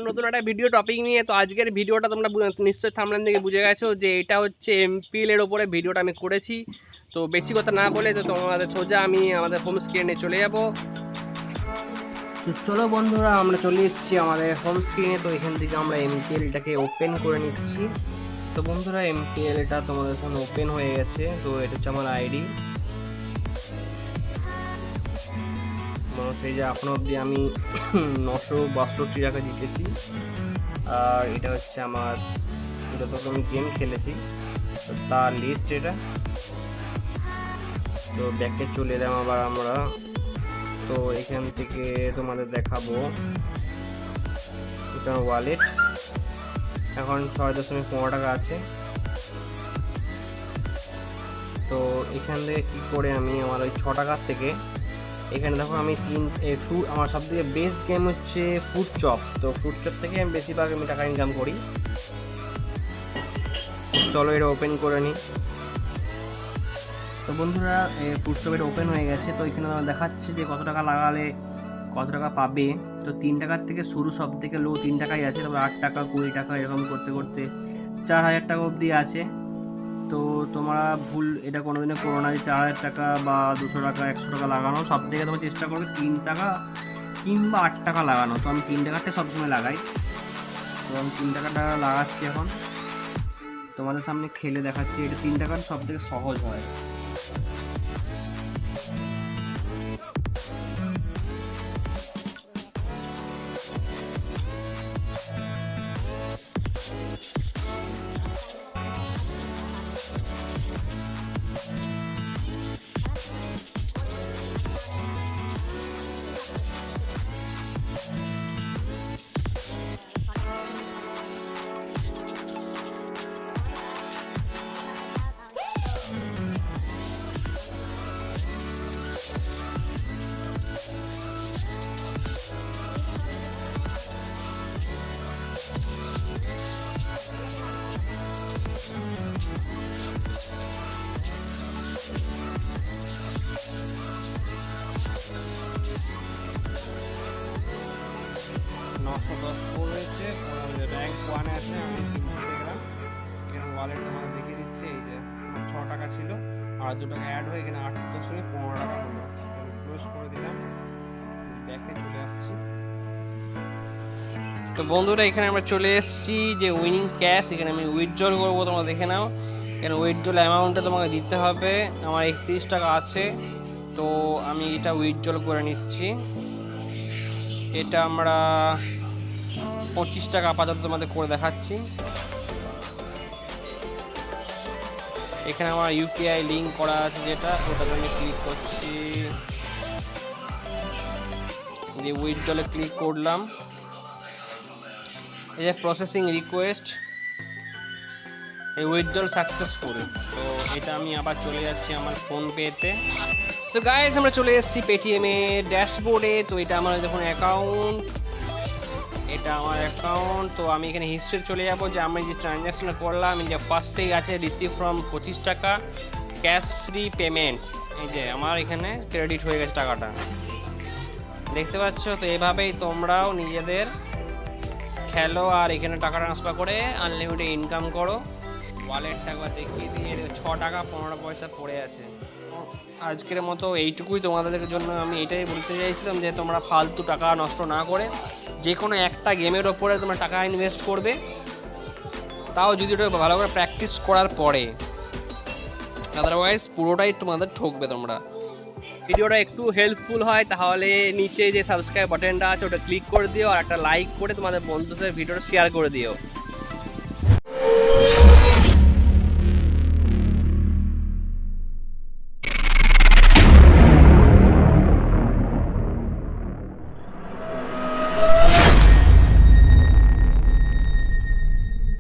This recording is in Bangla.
নতুন একটা ভিডিও টপিক নিয়ে। তো আজকের ভিডিওটা তোমরা নিশ্চয়ই থাম্বনেল থেকে বুঝে গেছো যে এটা হচ্ছে এমপিএল এর উপরে ভিডিওটা আমি করেছি। তো বেশি কথা না বলে তো তোমাদের সোজা আমি আমাদের হোম স্ক্রিনে চলে যাব। তো চলো বন্ধুরা, আমরা চলে এসেছি আমাদের হোম স্ক্রিনে। তো এখান থেকে আমরা এমপিএলটাকে ওপেন করে নিচ্ছি। তো বন্ধুরা, এমপিএল এটা তোমাদের সামনে ওপেন হয়ে গেছে। তো এটা হচ্ছে আমার আইডি। সেই যে এখনো অবধি আমি 962 টাকা জিতেছি। আর এটা হচ্ছে আমার যত আমি গেম খেলেছি তার লিস্ট এটা। তো ব্যাকে চলে এলাম আবার আমরা। তো এখান থেকে তোমাদের দেখাবো এটা ওয়ালেট। এখন 6.15 টাকা আছে। তো এখান থেকে কী করে আমি আমার ওই 6 টাকার থেকে এখানে দেখো আমি আমার সব থেকে বেস্ট গেম হচ্ছে ফুড চপ। তো ফুড চপ থেকে আমি বেশিরভাগ আমি টাকা ইনকাম করি। চলো এটা ওপেন করে নিই। তো বন্ধুরা, ফুড চপ এটা ওপেন হয়ে গেছে। তো এখানে আমার দেখাচ্ছে যে কত টাকা লাগালে কত টাকা পাবে। তো 3 টাকার থেকে শুরু, সব থেকে লো 3 টাকাই আছে। তারপর 8 টাকা 20 টাকা এরকম করতে করতে 4000 টাকা অবধি আছে। তো তোমরা ভুল এটা কোনোদিনও করো না যে 4000 টাকা বা 200 টাকা 100 টাকা লাগানো। সব থেকে তোমরা চেষ্টা করবে 3 টাকা কিংবা 8 টাকা লাগানো। তো আমি 3 টাকাটা সবসময় লাগাই। তো আমি 3 টাকাটা লাগাচ্ছি এখন, তোমাদের সামনে খেলে দেখাচ্ছি। এটা 3 টাকার সব থেকে সহজ হয়। পড়েছে, র্যাঙ্ক 1 আছে। আমি দেখলাম এখানে ওয়ালেট আমাকে দেখিয়ে দিচ্ছে। এই যে 6 টাকা ছিল আর 2 টাকা অ্যাড হয়ে এখানে 8.15 টাকা হলো। ক্লোজ করে দিলাম, ব্যাকে চলে আসছি। তো বন্ধুরা, এখানে আমরা চলে এসেছি যে উইনিং ক্যাশ। এখানে আমি উইথড্রল করবো, তোমরা দেখে নাও। এখানে উইথড্রল অ্যামাউন্টটা তোমাকে দিতে হবে। আমার 31 টাকা আছে। তো আমি এটা উইথড্রল করে নিচ্ছি। এটা আমরা 25 টাকা আপাতত তোমাদের করে দেখাচ্ছি। এখানে আমার ইউপিআই লিঙ্ক করা আছে যেটা, ওটাতে আমি ক্লিক করছি। যে উইথড্রলে ক্লিক করলাম। এই যে প্রসেসিং রিকোয়েস্ট, এই উইথড্রল সাকসেসফুল। তো এটা আমি আবার চলে যাচ্ছি আমার ফোনপেতে। সো গাইস, আমরা চলে এসেছি পেটিএমে ড্যাশবোর্ডে। তো এটা আমার যখন অ্যাকাউন্ট, এটা আমার অ্যাকাউন্ট। তো আমি এখানে হিস্ট্রি চলে যাব যে আমি যে ট্রানজ্যাকশনটা করলাম। এই যে ফার্স্টেই আছে রিসিভ ফ্রম 25 টাকা ক্যাশ ফ্রি পেমেন্টস। এই যে আমার এখানে ক্রেডিট হয়ে গেছে টাকাটা, দেখতে পাচ্ছ। তো এভাবেই তোমরাও নিজেদের খেলো আর এখানে টাকা ট্রান্সফার করে আনলিমিটেড ইনকাম করো। ওয়ালেটটা একবার দেখিয়ে দিয়ে 6 টাকা 15 পয়সা পড়ে আছে। আজকের মতো এইটুকুই তোমাদের জন্য আমি এটাই বলতে চাইছিলাম যে তোমরা ফালতু টাকা নষ্ট না করে যে কোনো একটা গেমের ওপরে তোমরা টাকা ইনভেস্ট করবে, তাও যদি ওটা ভালো করে প্র্যাকটিস করার পরে। আদারওয়াইজ পুরোটাই তোমাদের ঠকবে তোমরা। ভিডিওটা একটু হেল্পফুল হয় তাহলে নিচে যে সাবস্ক্রাইব বাটনটা আছে ওটা ক্লিক করে দিও আর একটা লাইক করে তোমাদের বন্ধুদের ভিডিওটা শেয়ার করে দিও।